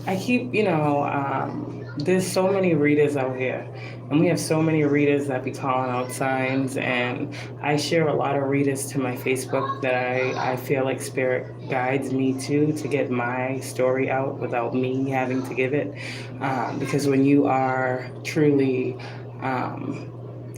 I keep, there's so many readers out here, and we have so many readers that be calling out signs, and I share a lot of readers to my Facebook that I feel like Spirit guides me to get my story out without me having to give it. Because when you are truly um,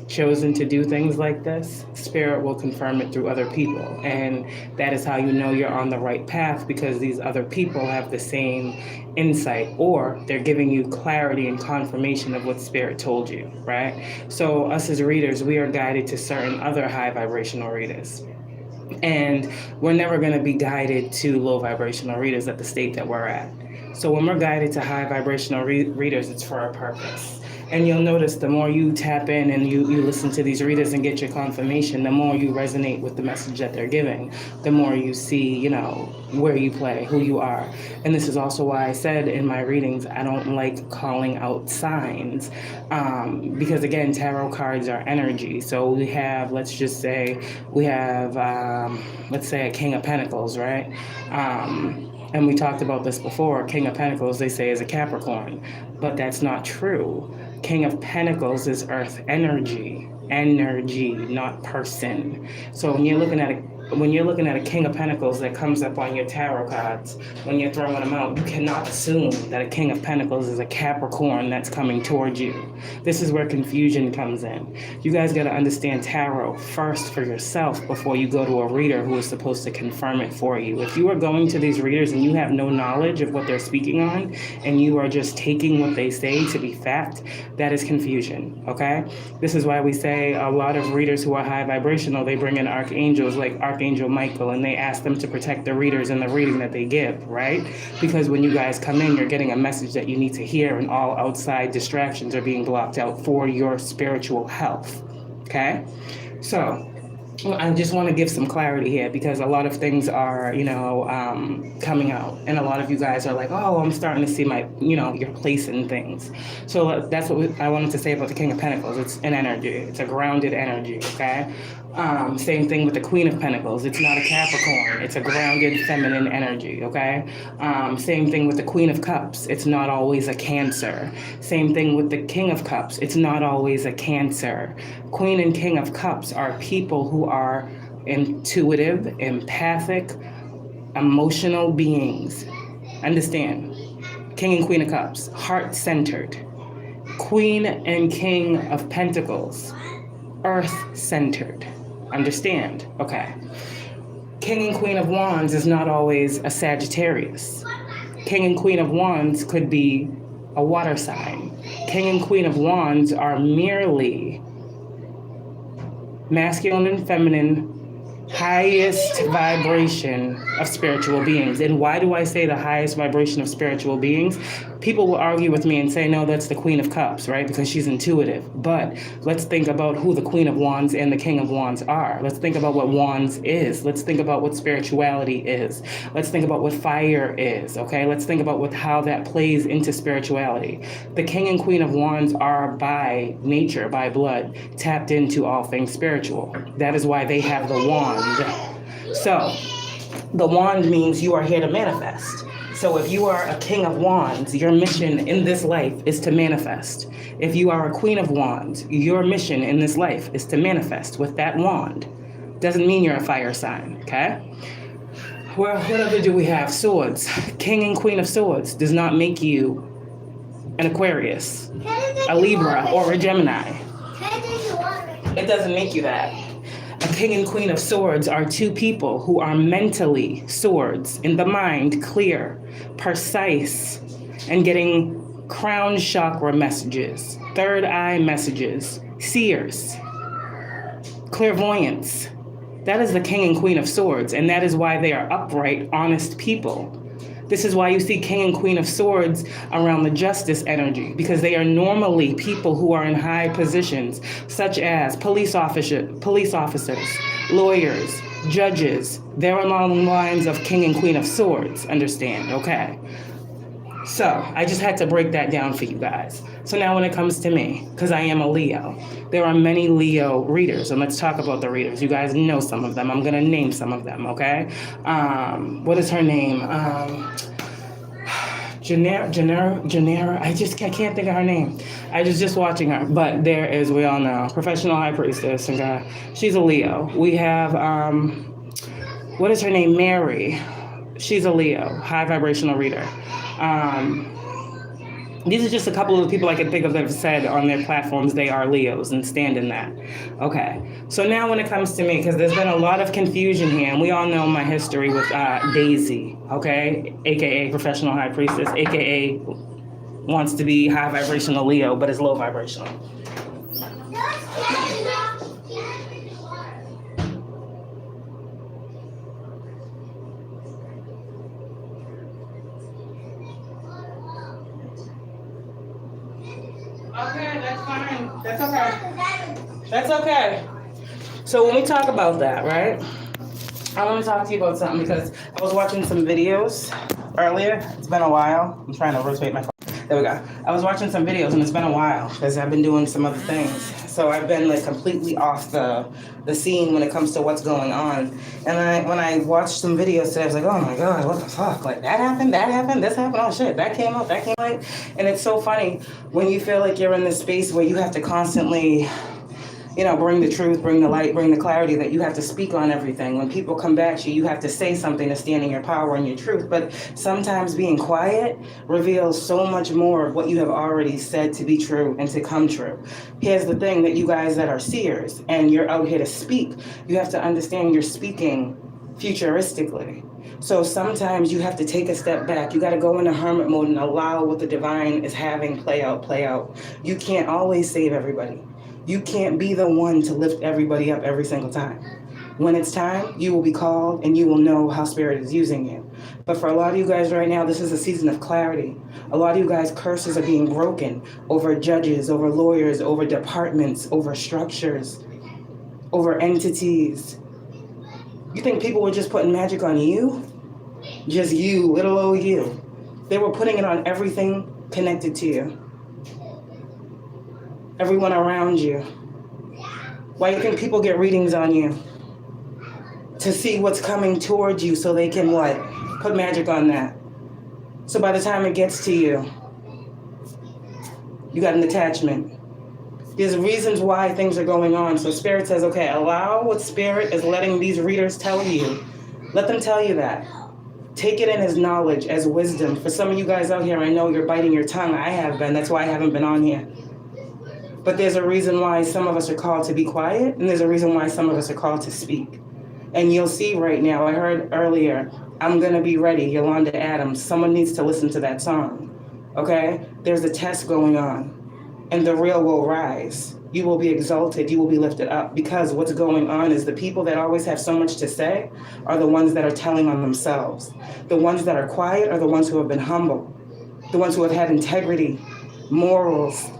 chosen to do things like this, Spirit will confirm it through other people. And that is how you know you're on the right path, because these other people have the same insight, or they're giving you clarity and confirmation of what Spirit told you, right? So, us as readers, we are guided to certain other high vibrational readers. And we're never going to be guided to low vibrational readers at the state that we're at. So when we're guided to high vibrational readers, it's for a purpose. And you'll notice the more you tap in and you listen to these readers and get your confirmation, the more you resonate with the message that they're giving, the more you see, where you play, who you are. And this is also why I said in my readings, I don't like calling out signs, because again, tarot cards are energy. So we have, let's say a King of Pentacles, right? And we talked about this before. King of Pentacles, they say, is a Capricorn, but that's not true. King of Pentacles is earth energy, not person. So when you're looking at a King of Pentacles that comes up on your tarot cards, when you're throwing them out, you cannot assume that a King of Pentacles is a Capricorn that's coming towards you. This is where confusion comes in. You guys got to understand tarot first for yourself before you go to a reader who is supposed to confirm it for you. If you are going to these readers and you have no knowledge of what they're speaking on, and you are just taking what they say to be fact, that is confusion, okay? This is why we say a lot of readers who are high vibrational, they bring in archangels like Archangel Michael, and they ask them to protect the readers in the reading that they give, right? Because when you guys come in, you're getting a message that you need to hear, and all outside distractions are being blocked out for your spiritual health, okay? So I just want to give some clarity here, because a lot of things are, coming out. And a lot of you guys are like, oh, I'm starting to see your place in things. So that's what I wanted to say about the King of Pentacles. It's an energy. It's a grounded energy, okay? Same thing with the Queen of Pentacles. It's not a Capricorn. It's a grounded feminine energy, okay? Same thing with the Queen of Cups. It's not always a Cancer. Same thing with the King of Cups. It's not always a Cancer. Queen and King of Cups are people who are intuitive, empathic, emotional beings. Understand? King and Queen of Cups, heart-centered. Queen and King of Pentacles, earth-centered. Understand? Okay. King and Queen of Wands is not always a Sagittarius. King and Queen of Wands could be a water sign. King and Queen of Wands are merely masculine and feminine, highest vibration of spiritual beings. And why do I say the highest vibration of spiritual beings? People will argue with me and say, no, that's the Queen of Cups, right? Because she's intuitive. But let's think about who the Queen of Wands and the King of Wands are. Let's think about what Wands is. Let's think about what spirituality is. Let's think about what fire is, okay? Let's think about how that plays into spirituality. The King and Queen of Wands are by nature, by blood, tapped into all things spiritual. That is why they have the wand. So the wand means you are here to manifest. So if you are a King of Wands, your mission in this life is to manifest. If you are a Queen of Wands, your mission in this life is to manifest with that wand. Doesn't mean you're a fire sign, okay? Well, what other do we have? Swords. King and Queen of Swords does not make you an Aquarius, a Libra, or a Gemini. It doesn't make you that. A King and Queen of Swords are two people who are mentally swords, in the mind, clear, precise, and getting crown chakra messages, third eye messages, seers, clairvoyants. That is the King and Queen of Swords, and that is why they are upright, honest people. This is why you see King and Queen of Swords around the justice energy, because they are normally people who are in high positions, such as police officers, lawyers, judges. They're along the lines of King and Queen of Swords, understand, okay? So I just had to break that down for you guys. So now when it comes to me, because I am a Leo, there are many Leo readers, and let's talk about the readers. You guys know some of them. I'm going to name some of them, okay? What is her name? Janera, I can't think of her name. I was just watching her, but there is, we all know, professional high priestess, and she's a Leo. We have, what is her name? Mary. She's a Leo, high vibrational reader. These are just a couple of the people I can think of that have said on their platforms they are Leos and stand in that. Okay, so now when it comes to me, because there's been a lot of confusion here, and we all know my history with Daisy, okay, aka professional high priestess, aka wants to be high vibrational Leo, but is low vibrational. Okay, that's fine. That's okay. That's okay. So when we talk about that, right? I want to talk to you about something because I was watching some videos earlier. It's been a while. I'm trying to rotate my phone. There we go. I was watching some videos and it's been a while because I've been doing some other things. So I've been like completely off the scene when it comes to what's going on. And when I watched some videos today, I was like, oh my God, what the fuck? Like that happened, this happened, oh shit, that came out. And it's so funny when you feel like you're in this space where you have to constantly, bring the truth, bring the light, bring the clarity, that you have to speak on everything. When people come back to you, you have to say something to stand in your power and your truth. But sometimes being quiet reveals so much more of what you have already said to be true and to come true. Here's the thing, that you guys that are seers and you're out here to speak, you have to understand you're speaking futuristically. So sometimes you have to take a step back. You got to go into hermit mode and allow what the divine is having play out. You can't always save everybody. You can't be the one to lift everybody up every single time. When it's time, you will be called and you will know how Spirit is using you. But for a lot of you guys right now, this is a season of clarity. A lot of you guys, curses are being broken over judges, over lawyers, over departments, over structures, over entities. You think people were just putting magic on you? Just you, little old you. They were putting it on everything connected to you. Everyone around you. Why do you think people get readings on you? To see what's coming towards you so they can what? Put magic on that. So by the time it gets to you, you got an attachment. There's reasons why things are going on. So Spirit says, okay, allow what Spirit is letting these readers tell you. Let them tell you that. Take it in as knowledge, as wisdom. For some of you guys out here, I know you're biting your tongue. I have been. That's why I haven't been on here. But there's a reason why some of us are called to be quiet, and there's a reason why some of us are called to speak. And you'll see right now, I heard earlier, I'm Gonna Be Ready, Yolanda Adams. Someone needs to listen to that song, okay? There's a test going on, and the real will rise. You will be exalted, you will be lifted up, because what's going on is the people that always have so much to say are the ones that are telling on themselves. The ones that are quiet are the ones who have been humble, the ones who have had integrity, morals,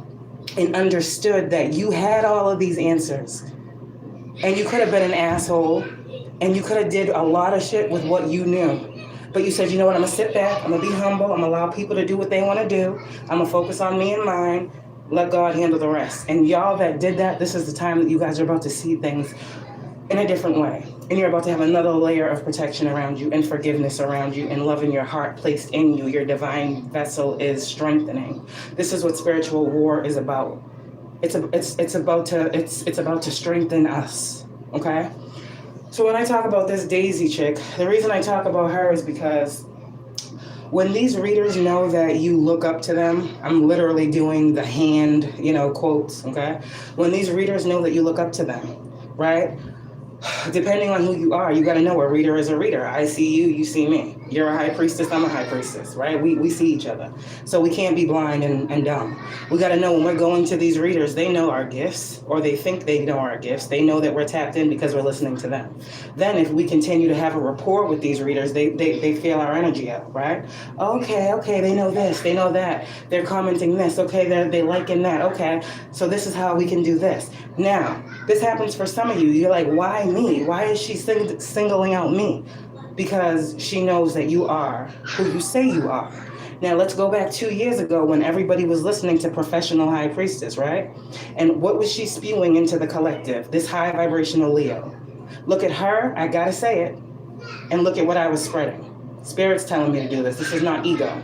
and understood that you had all of these answers. And you could have been an asshole, and you could have did a lot of shit with what you knew. But you said, you know what, I'm gonna sit back, I'm gonna be humble, I'm gonna allow people to do what they wanna do, I'm gonna focus on me and mine, let God handle the rest. And y'all that did that, this is the time that you guys are about to see things in a different way. And you're about to have another layer of protection around you and forgiveness around you and love in your heart placed in you. Your divine vessel is strengthening. This is what spiritual war is about. It's about to strengthen us, okay? So when I talk about this Daisy chick, the reason I talk about her is because when these readers know that you look up to them, I'm literally doing the hand, quotes, okay? When these readers know that you look up to them, right? Depending on who you are, you got to know a reader is a reader. I see you, you see me. You're a high priestess, I'm a high priestess, right? We see each other. So we can't be blind and dumb. We got to know when we're going to these readers, they know our gifts, or they think they know our gifts. They know that we're tapped in because we're listening to them. Then if we continue to have a rapport with these readers, they feel our energy out, right? Okay, they know this, they know that. They're commenting this, okay, they liking that, okay. So this is how we can do this. Now, this happens for some of you. You're like, why me? Why is she singling out me? Because she knows that you are who you say you are. Now, let's go back 2 years ago when everybody was listening to Professional High Priestess, right? And what was she spewing into the collective? This high vibrational Leo. Look at her, I gotta say it, and look at what I was spreading. Spirit's telling me to do this. This is not ego.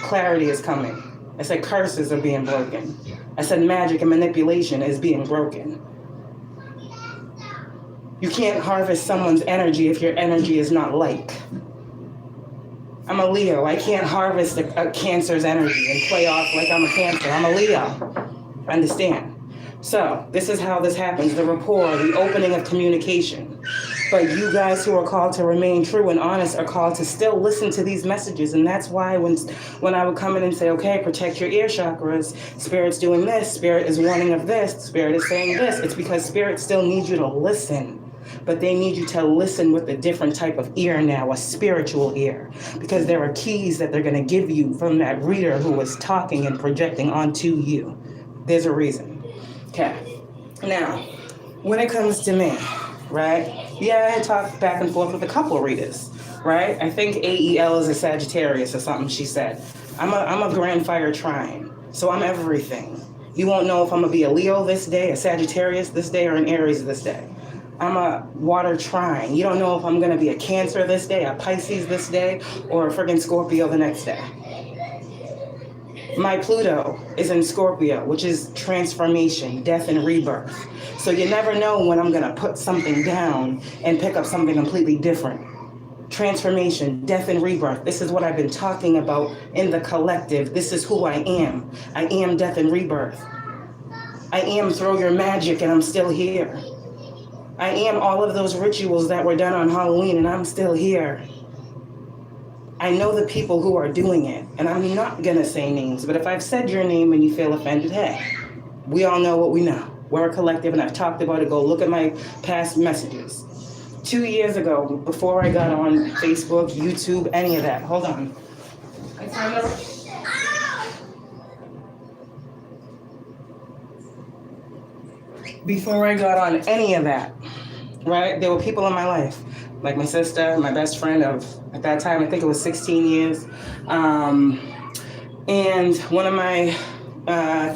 clarity is coming. I said curses are being broken. I said magic and manipulation is being broken. You can't harvest someone's energy if your energy is not like. I'm a Leo. I can't harvest a Cancer's energy and play off like I'm a Cancer. I'm a Leo. Understand? So this is how this happens. The rapport, the opening of communication. But you guys who are called to remain true and honest are called to still listen to these messages. And that's why when I would come in and say, okay, protect your ear chakras, Spirit's doing this, Spirit is warning of this, Spirit is saying this, it's because Spirit still needs you to listen. But they need you to listen with a different type of ear now, a spiritual ear. Because there are keys that they're going to give you from that reader who was talking and projecting onto you. There's a reason. Okay. Now, when it comes to me, right? Yeah, I talked back and forth with a couple of readers, right? I think AEL is a Sagittarius or something she said. I'm a Grand Fire Trine, so I'm everything. You won't know if I'm going to be a Leo this day, a Sagittarius this day, or an Aries this day. I'm a Water Trine. You don't know if I'm going to be a Cancer this day, a Pisces this day, or a friggin' Scorpio the next day. My Pluto is in Scorpio, which is transformation, death, and rebirth. So you never know when I'm going to put something down and pick up something completely different. Transformation, death, and rebirth. This is what I've been talking about in the collective. This is who I am. I am death and rebirth. I am throw your magic and I'm still here. I am all of those rituals that were done on Halloween and I'm still here. I know the people who are doing it, and I'm not going to say names, but if I've said your name and you feel offended, hey, we all know what we know. We're a collective, and I've talked about it. Go look at my past messages. 2 years ago, before I got on Facebook, YouTube, any of that. Hold on. Before I got on any of that, right, there were people in my life, like my sister, my best friend of, at that time, I think it was 16 years, and one of my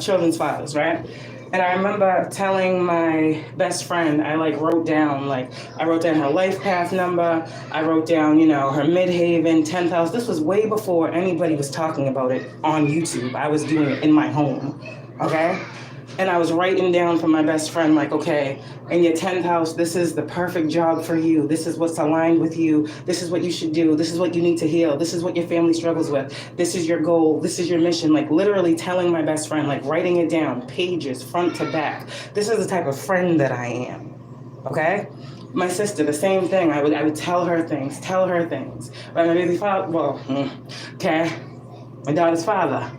children's fathers, right? And I remember telling my best friend, I wrote down her life path number, I wrote down, her midhaven, 10,000. This was way before anybody was talking about it on YouTube. I was doing it in my home, okay? And I was writing down for my best friend, okay, in your 10th house, this is the perfect job for you. This is what's aligned with you. This is what you should do. This is what you need to heal. This is what your family struggles with. This is your goal. This is your mission. Literally telling my best friend, writing it down, pages, front to back. This is the type of friend that I am, okay? My sister, the same thing. I would tell her things. But my baby father, okay, my daughter's father,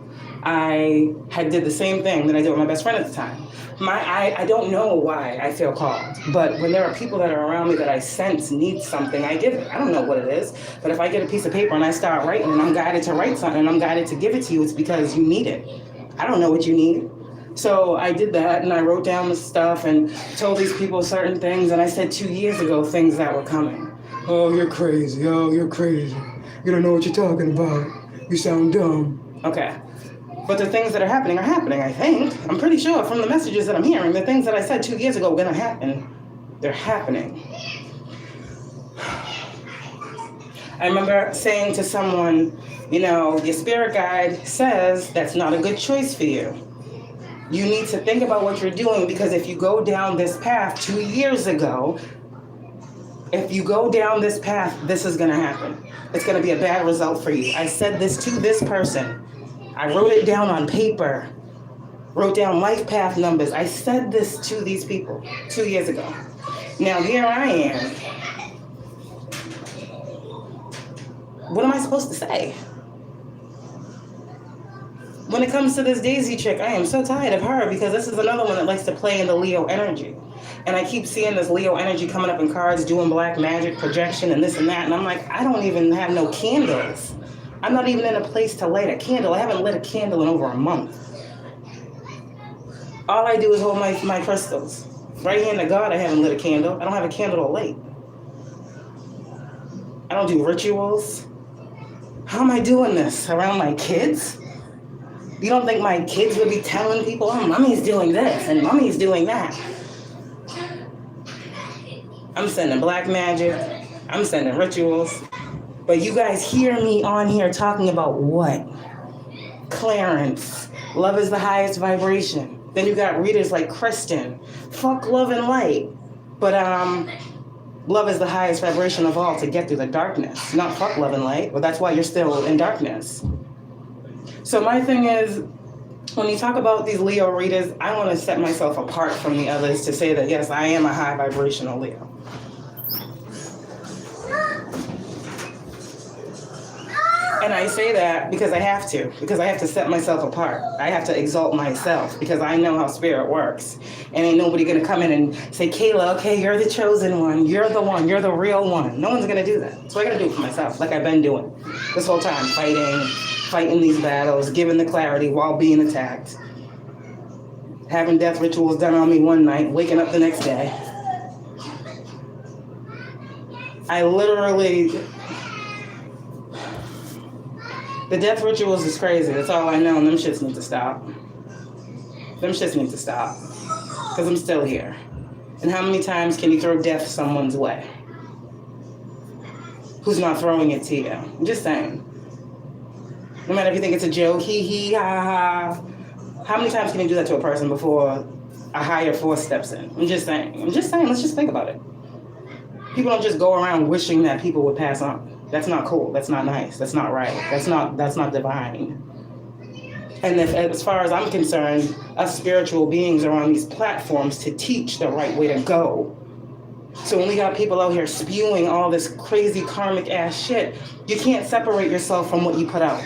I did the same thing that I did with my best friend at the time. I don't know why I feel called, but when there are people that are around me that I sense need something, I give it. I don't know what it is, but if I get a piece of paper and I start writing and I'm guided to write something and I'm guided to give it to you, it's because you need it. I don't know what you need. So I did that and I wrote down the stuff and told these people certain things, and I said 2 years ago things that were coming. Oh, you're crazy. Oh, you're crazy. You don't know what you're talking about. You sound dumb. Okay. But the things that are happening, I think. I'm pretty sure from the messages that I'm hearing, the things that I said 2 years ago were going to happen, they're happening. I remember saying to someone, your spirit guide says that's not a good choice for you. You need to think about what you're doing, because if you go down this path 2 years ago, if you go down this path, this is going to happen. It's going to be a bad result for you. I said this to this person. I wrote it down on paper, wrote down life path numbers. I said this to these people 2 years ago. Now here I am. What am I supposed to say? When it comes to this Daisy chick, I am so tired of her, because this is another one that likes to play in the Leo energy. And I keep seeing this Leo energy coming up in cards, doing black magic, projection, and this and that. And I'm like, I don't even have no candles. I'm not even in a place to light a candle. I haven't lit a candle in over a month. All I do is hold my crystals. Right hand to God, I haven't lit a candle. I don't have a candle to light. I don't do rituals. How am I doing this? Around my kids? You don't think my kids would be telling people, oh, mommy's doing this and mommy's doing that? I'm sending black magic. I'm sending rituals. But you guys hear me on here talking about what? Clarence. Love is the highest vibration. Then you got readers like Kristen. Fuck love and light. But love is the highest vibration of all to get through the darkness. Not fuck love and light. Well, that's why you're still in darkness. So my thing is, when you talk about these Leo readers, I want to set myself apart from the others to say that, yes, I am a high vibrational Leo. And I say that because I have to set myself apart. I have to exalt myself because I know how spirit works. And ain't nobody going to come in and say, Kayla, okay, you're the chosen one. You're the one. You're the real one. No one's going to do that. So I got to do it for myself, like I've been doing this whole time, fighting these battles, giving the clarity while being attacked, having death rituals done on me one night, waking up the next day. I literally... The death rituals is crazy. That's all I know, and them shits need to stop. Them shits need to stop. Because I'm still here. And how many times can you throw death someone's way? Who's not throwing it to you? I'm just saying. No matter if you think it's a joke, hee, ha, ha. How many times can you do that to a person before a higher force steps in? I'm just saying. Let's just think about it. People don't just go around wishing that people would pass on. That's not cool. That's not nice. That's not right. That's not divine. And as far as I'm concerned, us spiritual beings are on these platforms to teach the right way to go. So when we got people out here spewing all this crazy karmic ass shit, you can't separate yourself from what you put out.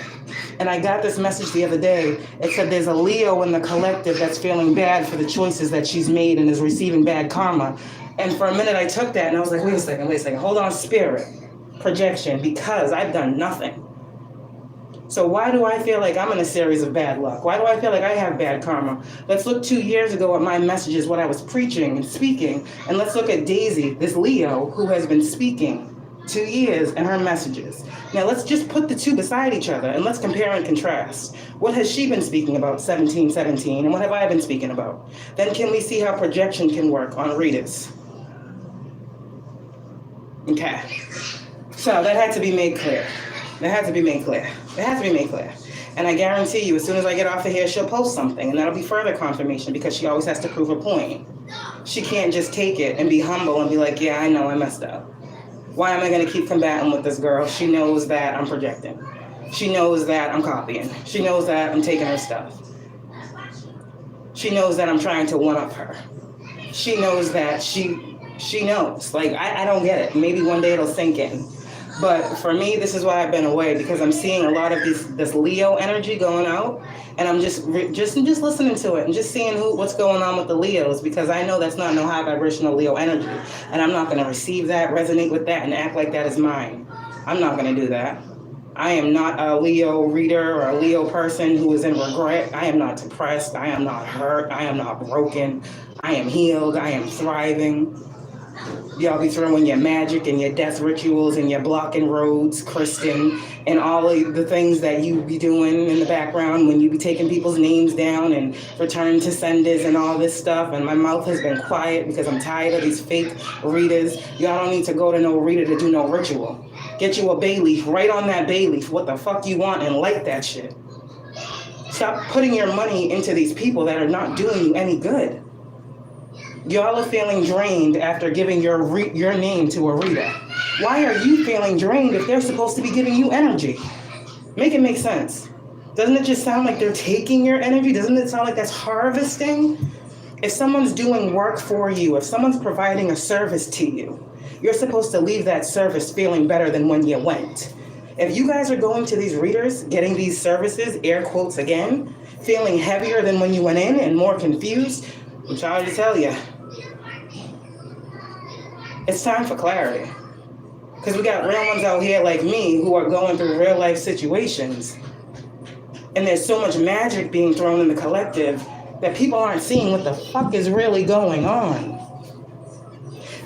And I got this message the other day. It said there's a Leo in the collective that's feeling bad for the choices that she's made and is receiving bad karma. And for a minute I took that and I was like, wait a second. Hold on, spirit. Projection, because I've done nothing. So why do I feel like I'm in a series of bad luck? Why do I feel like I have bad karma? Let's look 2 years ago at my messages, what I was preaching and speaking, and let's look at Daisy, this Leo, who has been speaking 2 years and her messages. Now let's just put the two beside each other and let's compare and contrast. What has she been speaking about, 1717, and what have I been speaking about? Then can we see how projection can work on readers? Okay. So that had to be made clear. And I guarantee you, as soon as I get off of here, she'll post something, and that'll be further confirmation because she always has to prove a point. She can't just take it and be humble and be like, yeah, I know I messed up. Why am I going to keep combating with this girl? She knows that I'm projecting. She knows that I'm copying. She knows that I'm taking her stuff. She knows that I'm trying to one-up her. She knows that she knows. Like, I don't get it. Maybe one day it'll sink in. But for me, this is why I've been away, because I'm seeing a lot of this Leo energy going out, and I'm just listening to it and just seeing what's going on with the Leos, because I know that's not no high vibrational Leo energy, and I'm not going to receive that, resonate with that, and act like that is mine. I'm not going to do that. I am not a Leo reader or a Leo person who is in regret. I am not depressed. I am not hurt. I am not broken. I am healed. I am thriving. Y'all be throwing your magic and your death rituals and your blocking roads, Kristen, and all of the things that you be doing in the background when you be taking people's names down and return to senders and all this stuff. And my mouth has been quiet because I'm tired of these fake readers. Y'all don't need to go to no reader to do no ritual. Get you a bay leaf, write on that bay leaf what the fuck you want and light that shit. Stop putting your money into these people that are not doing you any good. Y'all are feeling drained after giving your name to a reader. Why are you feeling drained if they're supposed to be giving you energy? Make it make sense. Doesn't it just sound like they're taking your energy? Doesn't it sound like that's harvesting? If someone's doing work for you, if someone's providing a service to you, you're supposed to leave that service feeling better than when you went. If you guys are going to these readers, getting these services, air quotes again, feeling heavier than when you went in and more confused, I'm trying to tell you, it's time for clarity. Because we got real ones out here like me who are going through real life situations. And there's so much magic being thrown in the collective that people aren't seeing what the fuck is really going on.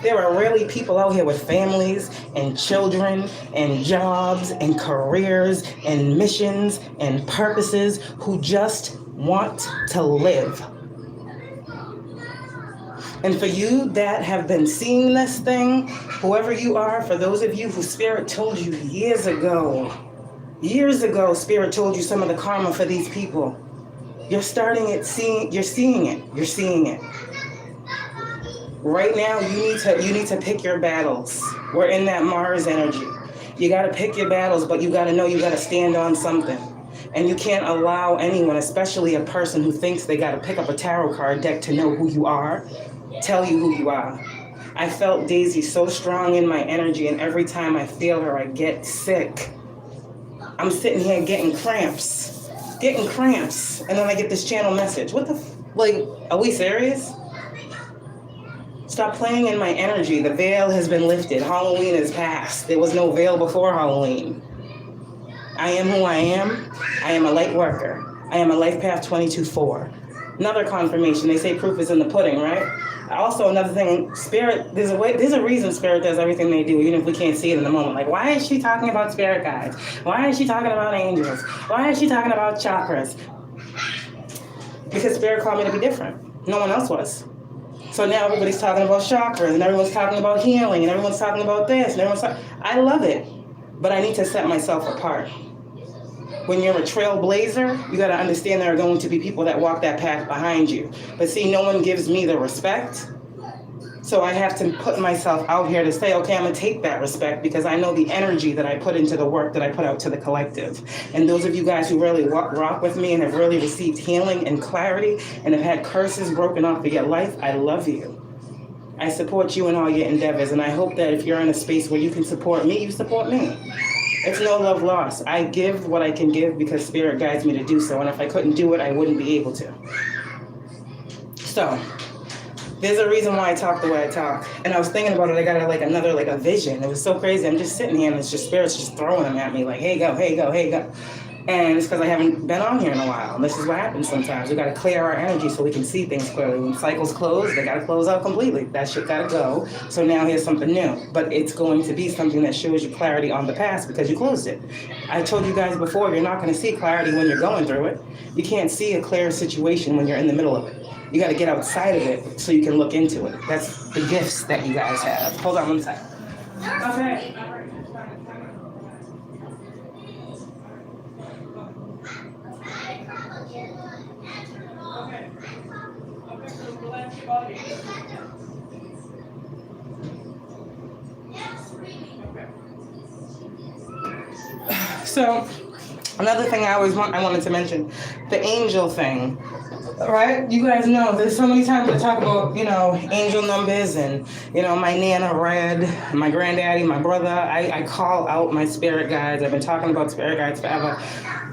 There are really people out here with families and children and jobs and careers and missions and purposes who just want to live. And for you that have been seeing this thing, whoever you are, for those of you who Spirit told you years ago, Years ago, Spirit told you some of the karma for these people. You're seeing it. Right now, you need to pick your battles. We're in that Mars energy. You got to pick your battles, but you got to know you got to stand on something. And you can't allow anyone, especially a person who thinks they got to pick up a tarot card deck to know who you are, tell you who you are. I felt Daisy so strong in my energy, and every time I feel her, I get sick. I'm sitting here getting cramps, and then I get this channel message. What the, like, are we serious? Stop playing in my energy. The veil has been lifted. Halloween is past. There was no veil before Halloween. I am who I am. I am a light worker. I am a life path 22-4. Another confirmation. They say proof is in the pudding, right? Also, another thing, Spirit, there's a reason Spirit does everything they do, even if we can't see it in the moment. Like, why is she talking about spirit guides? Why is she talking about angels? Why is she talking about chakras? Because Spirit called me to be different. No one else was. So now everybody's talking about chakras, and everyone's talking about healing, and everyone's talking about this, and I love it, but I need to set myself apart. When you're a trailblazer, you got to understand there are going to be people that walk that path behind you. But see, no one gives me the respect. So I have to put myself out here to say, okay, I'm going to take that respect because I know the energy that I put into the work that I put out to the collective. And those of you guys who really rock with me and have really received healing and clarity and have had curses broken off of your life, I love you. I support you in all your endeavors. And I hope that if you're in a space where you can support me, you support me. It's no love lost. I give what I can give because Spirit guides me to do so. And if I couldn't do it, I wouldn't be able to. So there's a reason why I talk the way I talk. And I was thinking about it. I got a vision. It was so crazy. I'm just sitting here and it's just Spirit's just throwing them at me like, hey, go, hey, go, hey, go. And it's because I haven't been on here in a while. And this is what happens sometimes. We got to clear our energy so we can see things clearly. When cycles close, they got to close out completely. That shit got to go. So now here's something new. But it's going to be something that shows you clarity on the past because you closed it. I told you guys before, you're not going to see clarity when you're going through it. You can't see a clear situation when you're in the middle of it. You got to get outside of it so you can look into it. That's the gifts that you guys have. Hold on one second. Okay. So, another thing I wanted to mention, the angel thing, right? You guys know there's so many times I talk about, angel numbers and, my Nana Red, my granddaddy, my brother. I call out my spirit guides. I've been talking about spirit guides forever.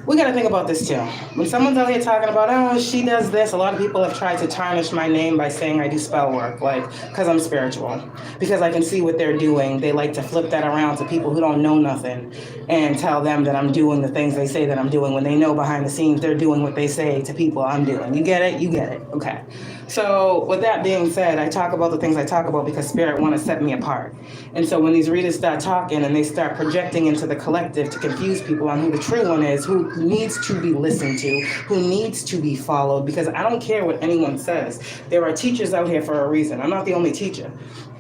We got to think about this too. When someone's out here talking about, oh, she does this, a lot of people have tried to tarnish my name by saying I do spell work, because I'm spiritual. Because I can see what they're doing. They like to flip that around to people who don't know nothing and tell them that I'm doing the things they say that I'm doing when they know behind the scenes they're doing what they say to people I'm doing. You get it? You get it. Okay. So with that being said, I talk about the things I talk about because Spirit want to set me apart. And so when these readers start talking and they start projecting into the collective to confuse people on who the true one is, who needs to be listened to, who needs to be followed, because I don't care what anyone says. There are teachers out here for a reason. I'm not the only teacher.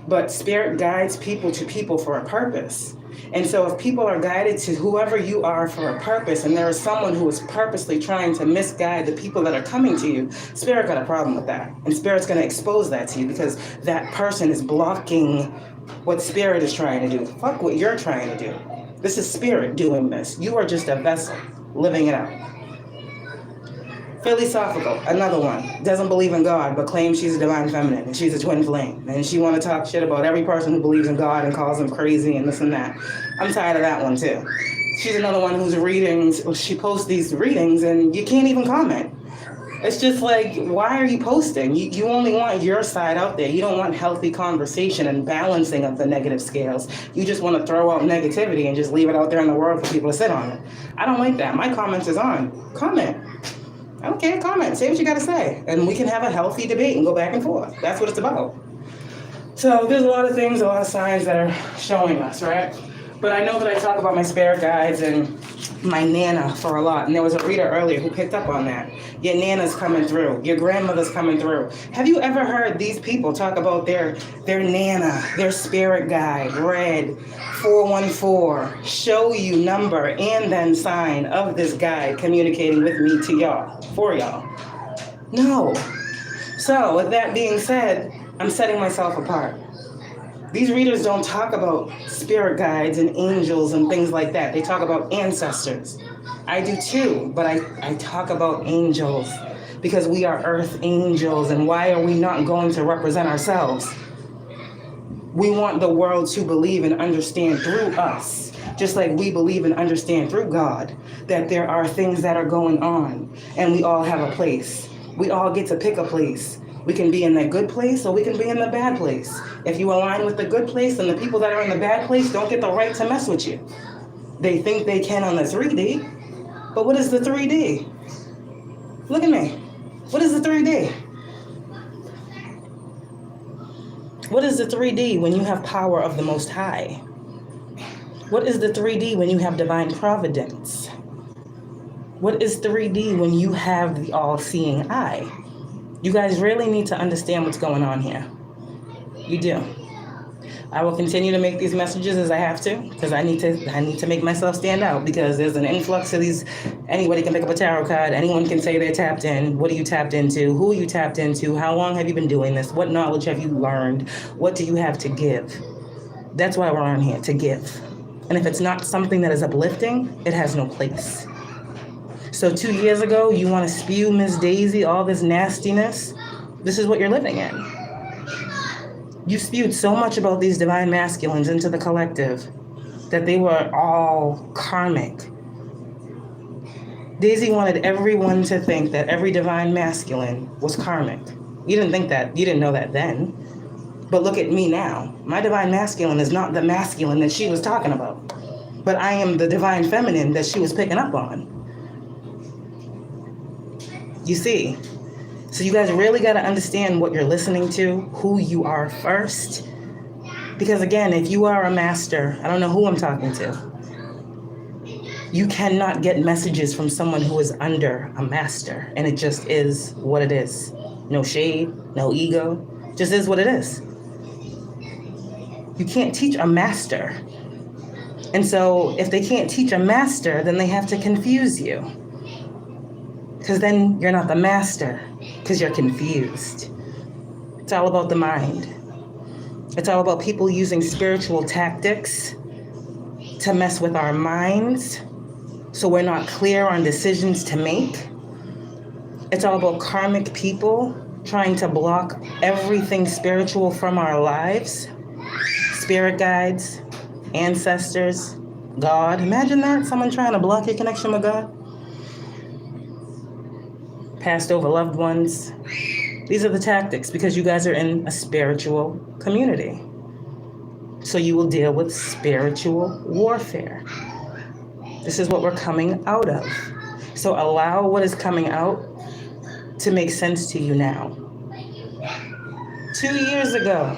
But Spirit guides people to people for a purpose. And so if people are guided to whoever you are for a purpose, and there is someone who is purposely trying to misguide the people that are coming to you, Spirit got a problem with that. And Spirit's going to expose that to you because that person is blocking what Spirit is trying to do. Fuck what you're trying to do. This is Spirit doing this. You are just a vessel living it out. Philosophical, another one, doesn't believe in God, but claims she's a divine feminine and she's a twin flame. And she want to talk shit about every person who believes in God and calls them crazy and this and that. I'm tired of that one too. She's another one whose readings, she posts these readings and you can't even comment. It's just like, why are you posting? You only want your side out there. You don't want healthy conversation and balancing of the negative scales. You just want to throw out negativity and just leave it out there in the world for people to sit on it. I don't like that. My comments is on. Comment. I don't care, comment, say what you got to say. And we can have a healthy debate and go back and forth. That's what it's about. So there's a lot of things, a lot of signs that are showing us, right? But I know that I talk about my spirit guides and my Nana for a lot. And there was a reader earlier who picked up on that. Your Nana's coming through. Your grandmother's coming through. Have you ever heard these people talk about their Nana, their spirit guide, Red 414, show you number and then sign of this guide communicating with me to y'all, for y'all? No. So with that being said, I'm setting myself apart. These readers don't talk about spirit guides and angels and things like that. They talk about ancestors. I do too, but I talk about angels because we are earth angels, and why are we not going to represent ourselves? We want the world to believe and understand through us, just like we believe and understand through God, that there are things that are going on, and we all have a place. We all get to pick a place. We can be in the good place or we can be in the bad place. If you align with the good place, then the people that are in the bad place don't get the right to mess with you. They think they can on the 3D, but what is the 3D? Look at me. What is the 3D? What is the 3D when you have power of the Most High? What is the 3D when you have divine providence? What is 3D when you have the all-seeing eye? You guys really need to understand what's going on here. You do. I will continue to make these messages as I have to, because I need to make myself stand out, because there's an influx of these. Anybody can pick up a tarot card. Anyone can say they're tapped in. What are you tapped into? Who are you tapped into? How long have you been doing this? What knowledge have you learned? What do you have to give? That's why we're on here, to give. And if it's not something that is uplifting, it has no place. So 2 years ago, you want to spew Miss Daisy all this nastiness? This is what you're living in. You spewed so much about these divine masculines into the collective that they were all karmic. Daisy wanted everyone to think that every divine masculine was karmic. You didn't think that. You didn't know that then. But look at me now. My divine masculine is not the masculine that she was talking about. But I am the divine feminine that she was picking up on. You see? So you guys really got to understand what you're listening to, who you are first. Because again, if you are a master, I don't know who I'm talking to. You cannot get messages from someone who is under a master. And it just is what it is. No shade, no ego. Just is what it is. You can't teach a master. And so if they can't teach a master, then they have to confuse you. Because then you're not the master, because you're confused. It's all about the mind. It's all about people using spiritual tactics to mess with our minds so we're not clear on decisions to make. It's all about karmic people trying to block everything spiritual from our lives. Spirit guides, ancestors, God. Imagine that, someone trying to block your connection with God. Passed over loved ones. These are the tactics because you guys are in a spiritual community. So you will deal with spiritual warfare. This is what we're coming out of. So allow what is coming out to make sense to you now. 2 years ago,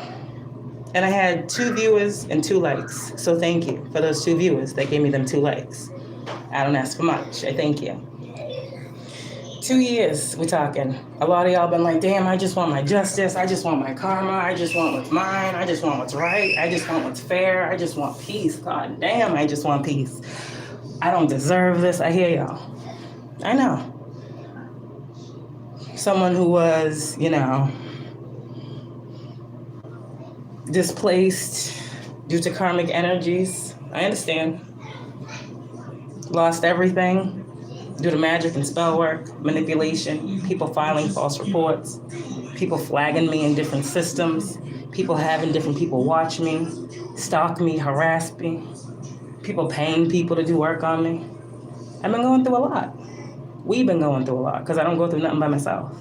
and I had 2 viewers and 2 likes. So thank you for those 2 viewers that gave me them 2 likes. I don't ask for much. I thank you. 2 years, we're talking. A lot of y'all been like, damn, I just want my justice. I just want my karma. I just want what's mine. I just want what's right. I just want what's fair. I just want peace. God damn, I just want peace. I don't deserve this. I hear y'all. I know. Someone who was, displaced due to karmic energies. I understand. Lost everything. Due to magic and spell work, manipulation, people filing false reports, people flagging me in different systems, people having different people watch me, stalk me, harass me, people paying people to do work on me. I've been going through a lot. We've been going through a lot because I don't go through nothing by myself.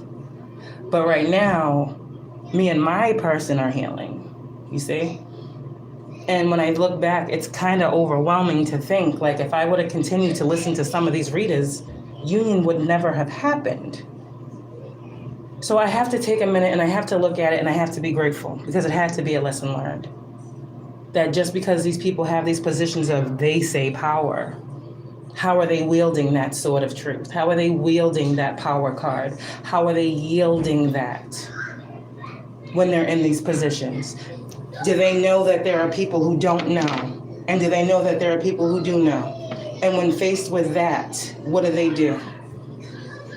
But right now, me and my person are healing, you see? And when I look back, it's kind of overwhelming to think, like, if I would have continued to listen to some of these readers, union would never have happened. So I have to take a minute and I have to look at it and I have to be grateful because it had to be a lesson learned. That just because these people have these positions of they say power, How are they wielding that sword of truth? How are they wielding that power card? How are they yielding that when they're in these positions? Do they know that there are people who don't know? And do they know that there are people who do know? And when faced with that, what do?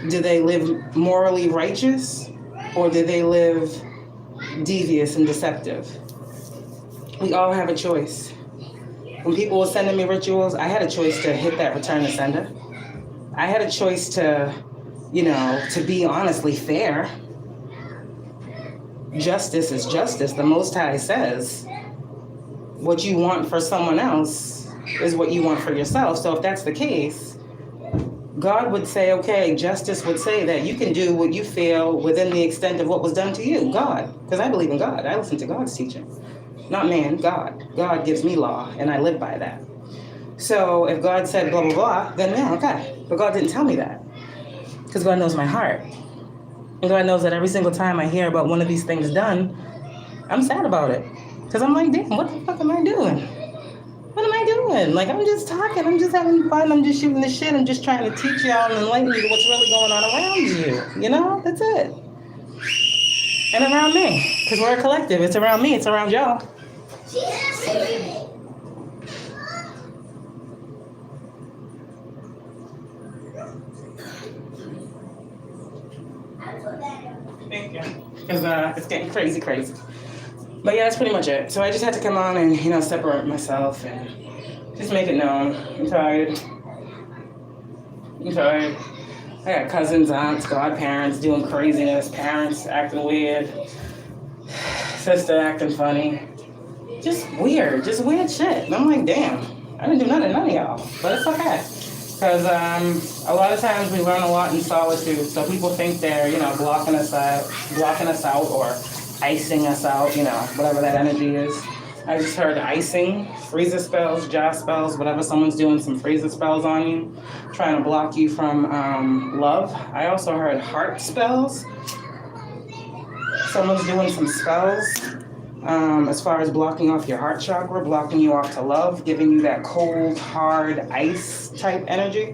Do they live morally righteous, or do they live devious and deceptive? We all have a choice. When people were sending me rituals, I had a choice to hit that return to sender. I had a choice to, to be honestly fair. Justice is justice. The Most High says what you want for someone else is what you want for yourself. So if that's the case, God would say, okay, justice would say that you can do what you feel within the extent of what was done to you. God, because I believe in God. I listen to God's teaching. Not man, God. God gives me law, and I live by that. So if God said blah, blah, blah, then yeah, okay. But God didn't tell me that, because God knows my heart. And God knows that every single time I hear about one of these things done, I'm sad about it. Because I'm like, damn, what the fuck am I doing? What am I doing? Like, I'm just talking. I'm just having fun. I'm just shooting the shit. I'm just trying to teach y'all and enlighten you to what's really going on around you. That's it. And around me. Because we're a collective. It's around me. It's around y'all. Thank you. Because it's getting crazy. But yeah, that's pretty much it. So I just had to come on and, separate myself and just make it known. I'm tired. I got cousins, aunts, godparents doing craziness, parents acting weird, sister acting funny. Just weird shit. And I'm like, damn, I didn't do none of y'all. But it's okay. Because a lot of times we learn a lot in solitude. So people think they're, blocking us out or icing us out, whatever that energy is. I just heard icing, freezer spells, jaw spells, whatever someone's doing some freezer spells on you, trying to block you from love. I also heard heart spells. Someone's doing some spells as far as blocking off your heart chakra, blocking you off to love, giving you that cold, hard, ice type energy.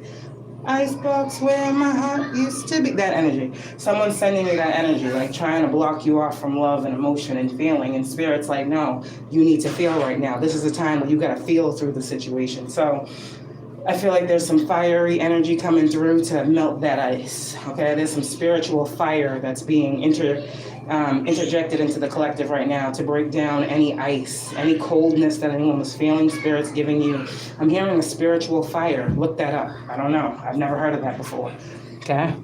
Icebox where my heart used to be. That energy. Someone's sending me that energy, like trying to block you off from love and emotion and feeling. And Spirit's like, no, you need to feel right now. This is a time where you got to feel through the situation. So I feel like there's some fiery energy coming through to melt that ice. Okay, there's some spiritual fire that's being interjected into the collective right now to break down any ice, any coldness that anyone was feeling. Spirit's giving you. I'm hearing a spiritual fire. Look that up. I don't know. I've never heard of that before. Okay,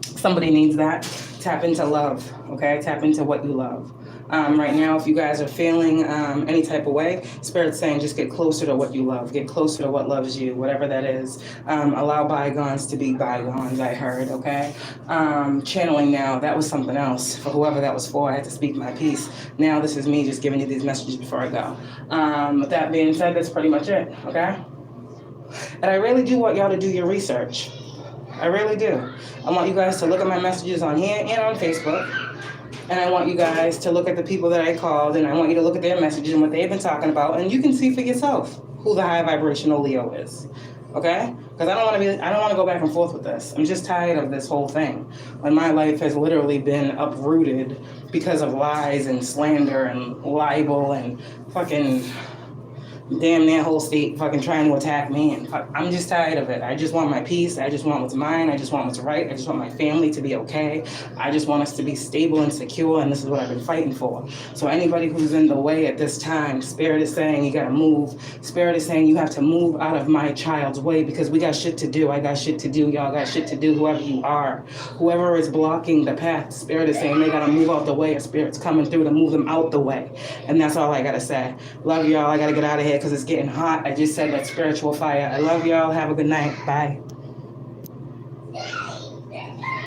somebody needs that. Tap into love. Okay, tap into what you love. Right now, if you guys are feeling any type of way, Spirit's saying just get closer to what you love. Get closer to what loves you, whatever that is. Allow bygones to be bygones, I heard, okay? Channeling now, that was something else. For whoever that was for, I had to speak my piece. Now this is me just giving you these messages before I go. With that being said, that's pretty much it, okay? And I really do want y'all to do your research. I really do. I want you guys to look at my messages on here and on Facebook. And I want you guys to look at the people that I called, and I want you to look at their messages and what they've been talking about, and you can see for yourself who the high vibrational Leo is. Okay? Because I don't want to go back and forth with this. I'm just tired of this whole thing. When my life has literally been uprooted because of lies and slander and libel and fucking damn near whole state fucking trying to attack me, and I'm just tired of it. I just want my peace. I just want what's mine. I just want what's right. I just want my family to be okay. I just want us to be stable and secure, and this is what I've been fighting for. So anybody who's in the way at this time, Spirit is saying you gotta move. Spirit is saying you have to move out of my child's way, because we got shit to do. I got shit to do. Y'all got shit to do. Whoever you are, whoever is blocking the path, Spirit is saying they gotta move out the way. A Spirit's coming through to move them out the way. And that's all I gotta say. Love y'all. I gotta get out of here because it's getting hot. I just said that spiritual fire. I love y'all. Have a good night. Bye.